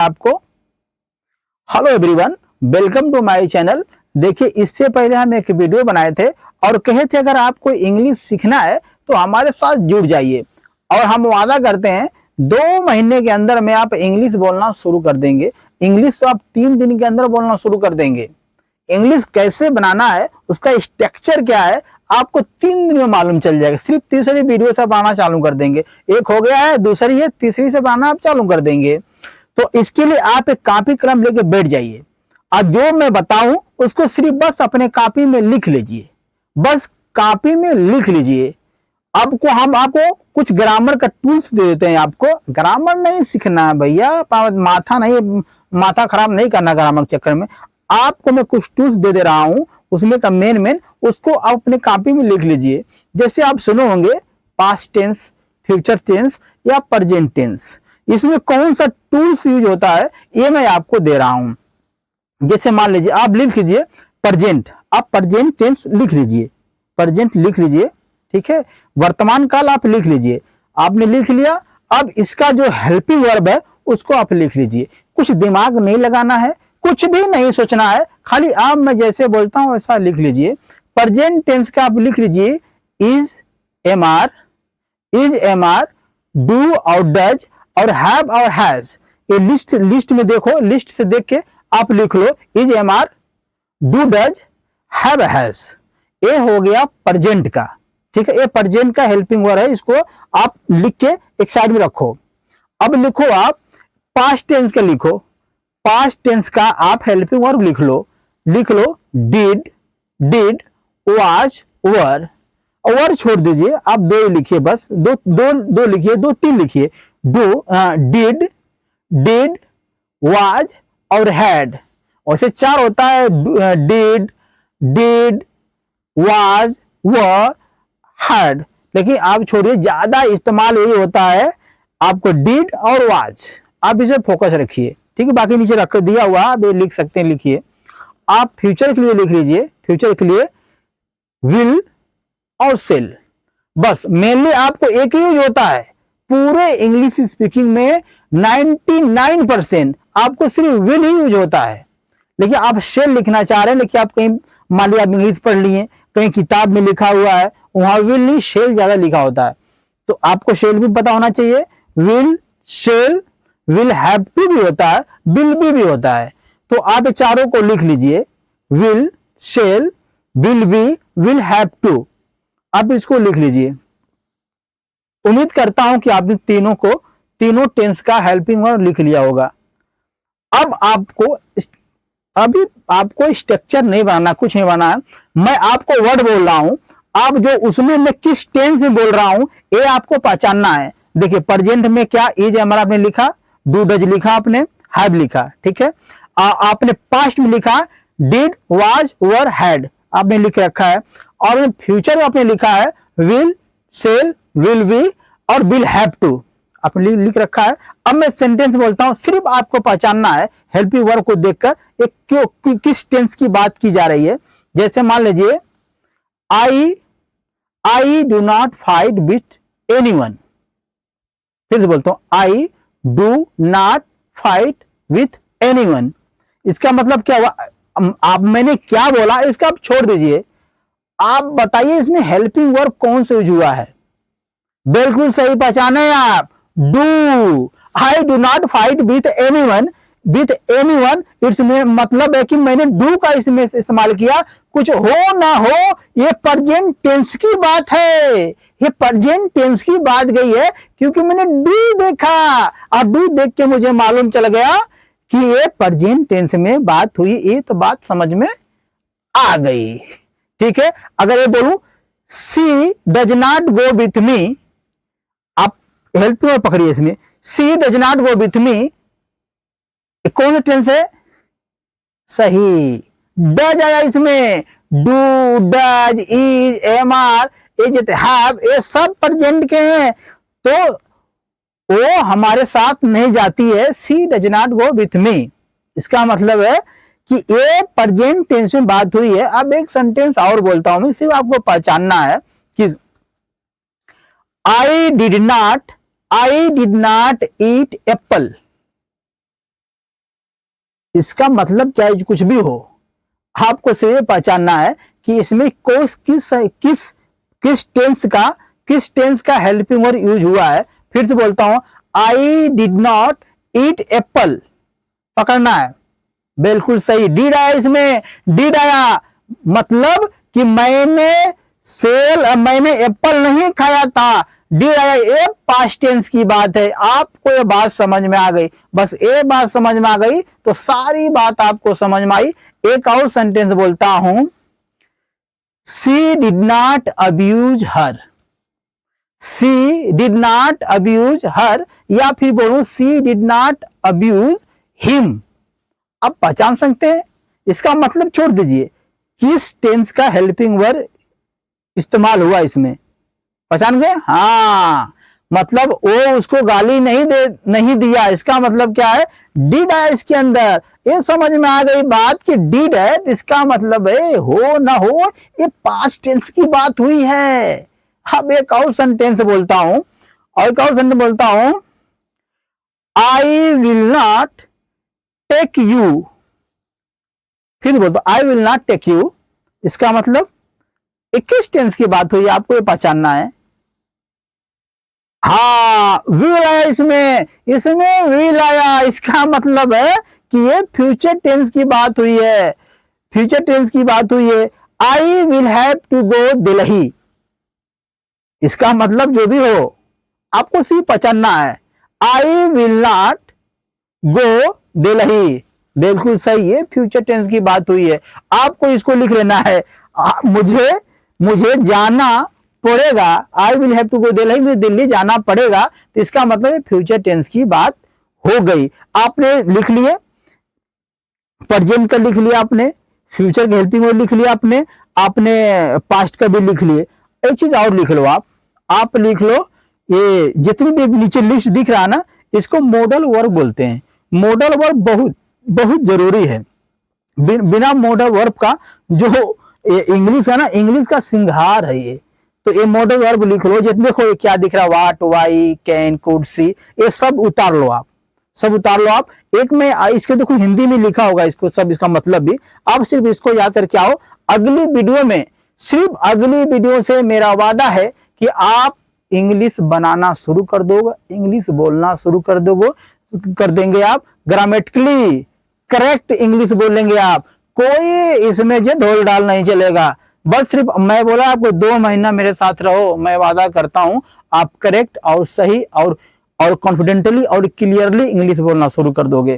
आपको hello everyone, welcome to my channel. देखिए, इससे पहले हम एक वीडियो बनाए थे और कहे थे अगर आपको इंग्लिश सीखना है तो हमारे साथ जुड़ जाइए और हम वादा करते हैं 2 महीने के अंदर में आप इंग्लिश बोलना शुरू कर देंगे। इंग्लिश तो आप 3 दिन के अंदर बोलना शुरू कर देंगे। इंग्लिश कैसे बनाना है, उसका स्ट्रक्चर क्या है, आपको 3 दिन में मालूम चल जाएगा। सिर्फ तीसरी वीडियो से बनाना चालू कर देंगे। एक हो गया है, दूसरी है, तीसरी से बनाना आप चालू कर देंगे। तो इसके लिए आप एक कॉपी कलम लेके बैठ जाइए और जो मैं बताऊं उसको सिर्फ बस अपने कॉपी में लिख लीजिए। बस कॉपी में लिख लीजिए। हम आपको कुछ ग्रामर का टूल्स दे देते हैं। आपको ग्रामर नहीं सीखना है भैया, माथा खराब नहीं करना ग्रामर के चक्कर में। आपको मैं कुछ टूल्स दे दे रहा हूं, उसमें का मेन उसको आप अपने कॉपी में लिख लीजिए। जैसे आप सुनो होंगे पास्ट टेंस, फ्यूचर टेंस या प्रेजेंट टेंस, इसमें कौन सा टूल्स यूज होता है ये मैं आपको दे रहा हूं। जैसे मान लीजिए आप लिख लीजिए प्रेजेंट, आप प्रेजेंट टेंस लिख लीजिए, प्रेजेंट लिख लीजिए, ठीक है। वर्तमान काल आप लिख लीजिए, आपने लिख लिया। अब इसका जो हेल्पिंग वर्ब है उसको आप लिख लीजिए। कुछ दिमाग नहीं लगाना है, कुछ भी नहीं सोचना है, खाली आप मैं जैसे बोलता हूं वैसा लिख लीजिए। प्रेजेंट टेंस का आप लिख लीजिए इज, एम आर, डू और डज और हैव और हैज। ये लिस्ट में देखो, लिस्ट से देख के आप लिख लो is, am are, do does, have has. ये हो गया प्रेजेंट का, ठीक है। ये प्रेजेंट का हेल्पिंग वर्ब है, इसको आप लिख के एक साइड में रखो। अब लिखो आप पास्ट टेंस का, लिखो पास्ट टेंस का आप हेल्पिंग वर्ब लिख लो डिड, वाज, वर। वर छोड़ दीजिए, आप 2 लिखिए, बस दो लिखिए, 2-3 लिखिए। डिड, वाज और हैड। वैसे 4 होता है, डिड, वाज, वर, हैड। लेकिन आप छोड़िए, ज्यादा इस्तेमाल यही होता है आपको डिड और वाज। आप इसे फोकस रखिए, ठीक है। बाकी नीचे रख दिया हुआ आप ये लिख सकते हैं, लिखिए। आप फ्यूचर के लिए लिख लीजिए, फ्यूचर के लिए विल और सेल। बस मेनली आपको एक ही यूज होता है पूरे इंग्लिश स्पीकिंग में। 99% आपको सिर्फ विल ही यूज होता है। लेकिन आप शेल लिखना चाह रहे हैं, लेकिन आप कहीं मान लिया आप इंग्लिश पढ़ लिए, कहीं किताब में लिखा हुआ है, वहां विल नहीं शेल ज्यादा लिखा होता है। तो आपको शेल भी पता होना चाहिए। Will, shall, will have to भी होता है, विल भी होता है। तो आप चारों को लिख लीजिए, will, shall, will be, will have to. आप इसको लिख लीजिए। उम्मीद करता हूं कि आपने तीनों टेंस का हेल्पिंग वर्ब लिख लिया होगा। अब अभी आपको स्ट्रक्चर नहीं बनाना, कुछ नहीं बनाना है। मैं आपको वर्ड बोल रहा हूं, आप जो उसमें मैं किस टेंस में बोल रहा हूं ये आपको पहचानना है। देखिए प्रेजेंट में क्या इज, हमारा आपने लिखा, डू डज लिखा, आपने हैव लिखा, ठीक है। आपने पास्ट में लिखा डिड, वाज, वर, हैड, आपने लिख रखा है। और फ्यूचर में आपने लिखा है विल, सेल, विल बी और विल हैव टू, आपने लिख रखा है। अब मैं सेंटेंस बोलता हूं, सिर्फ आपको पहचानना है हेल्पिंग वर्ब को देखकर एक किस टेंस की बात की जा रही है। जैसे मान लीजिए I do not fight with anyone. फिर से बोलता हूं, I do not fight with anyone. इसका मतलब क्या हुआ? आप मैंने क्या बोला इसका आप छोड़ दीजिए, आप बताइए इसमें हेल्पिंग वर्ब कौन सा यूज हुआ है। बिल्कुल सही पहचाने आप, do. I do not fight with anyone, it's मतलब है कि मैंने डू का इसमें इस्तेमाल किया। कुछ हो ना हो, ये प्रेजेंट टेंस की बात है, ये प्रेजेंट टेंस की बात गई है, क्योंकि मैंने डू देखा और डू देख के मुझे मालूम चल गया कि ये प्रेजेंट टेंस में बात हुई। ये तो बात समझ में आ गई, ठीक है। अगर ये बोलूं she does not go with me, आप हेल्पिंग वर्ब पकड़िए इसमें, she does not go with me, कौन सा टेंस है? सही, डज आया इसमें। Do, does, is, am are, is, have, ये सब प्रेजेंट के हैं, तो वो हमारे साथ नहीं जाती है। She does not go with me, इसका मतलब है कि ये प्रेजेंट टेंस में बात हुई है। अब एक सेंटेंस और बोलता हूं मैं, सिर्फ आपको पहचानना है कि I did not eat Apple. इसका मतलब चाहे कुछ भी हो, आपको सिर्फ ये पहचानना है कि इसमें किस टेंस का हेल्पिंग वर्ब यूज हुआ है। फिर से बोलता हूं, I did not eat Apple, पकड़ना है, बिल्कुल सही। डिड आया, इसमें डिड आया, मतलब कि मैंने एप्पल नहीं खाया था, डिड आया, ये पास्ट टेंस की बात है। आपको ये बात समझ में आ गई, बस ये बात समझ में आ गई तो सारी बात आपको समझ में आई। एक और सेंटेंस बोलता हूं, she did not abuse her, she did not abuse her, या फिर बोलूं she did not abuse him. आप पहचान सकते हैं, इसका मतलब छोड़ दीजिए, किस टेंस का हेल्पिंग वर्ब इस्तेमाल हुआ इसमें, पहचान गए? हाँ, मतलब वो उसको गाली नहीं दिया, इसका मतलब क्या है, डिड है इसके अंदर। ये समझ में आ गई बात कि डिड है, इसका मतलब है हो ना हो, ये पास्ट टेंस की बात हुई है। अब एक और सेंटेंस बोलता हूं, I will not take you, फिर बोलता I will not take you, इसका मतलब 21 टेंस की बात हुई, आपको ये पहचानना है। हाँ, विल आया इसमें विल आया, इसका मतलब है कि ये फ्यूचर टेंस की बात हुई है, फ्यूचर टेंस की बात हुई है। I will have to go Delhi, इसका मतलब जो भी हो आपको सिर्फ पहचानना है, I will not go Delhi, बिल्कुल सही है, फ्यूचर टेंस की बात हुई है। आपको इसको लिख लेना है, मुझे जाना पड़ेगा, I will have to go Delhi, मुझे दिल्ली जाना पड़ेगा, तो इसका मतलब फ्यूचर टेंस की बात हो गई। आपने लिख लिए, प्रेजेंट का लिख लिया आपने, फ्यूचर के हेल्पिंग वर्ब लिख लिया आपने पास्ट का भी लिख लिए। एक चीज और लिख लो, आप लिख लो, ये जितनी भी नीचे लिस्ट दिख रहा है ना, इसको मॉडल वर्ब बोलते हैं। मॉडल वर्ब बहुत बहुत जरूरी है, बिना मॉडल वर्ब का जो इंग्लिश है ना, इंग्लिश का सिंगार है ये। तो ये मॉडल वर्ब लिख लो, जितने देखो ये क्या दिख रहा है, वाट, वाई, कैन, कुड, सी, ये सब उतार लो आप, सब उतार लो आप। एक में इसके देखो हिंदी में लिखा होगा इसको सब, इसका मतलब भी आप सिर्फ इसको याद करके आओ। अगली वीडियो में, सिर्फ अगली वीडियो से मेरा वादा है कि आप इंग्लिश बनाना शुरू कर दोगे, इंग्लिश बोलना शुरू कर देंगे आप, ग्रामेटिकली करेक्ट इंग्लिश बोलेंगे आप, कोई इसमें जो ढोल डाल नहीं चलेगा। बस सिर्फ मैं बोला आपको 2 महीना मेरे साथ रहो, मैं वादा करता हूं आप करेक्ट और सही और कॉन्फिडेंटली और क्लियरली इंग्लिश बोलना शुरू कर दोगे।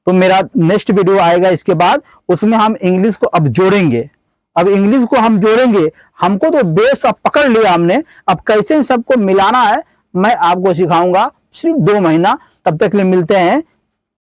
तो मेरा नेक्स्ट वीडियो आएगा इसके बाद, उसमें हम इंग्लिश को अब जोड़ेंगे, अब इंग्लिश को हम जोड़ेंगे। हमको तो बेस अब पकड़ लिया हमने, अब कैसे इन सबको मिलाना है मैं आपको सिखाऊंगा, सिर्फ 2 महीना। तब तक के लिए मिलते हैं,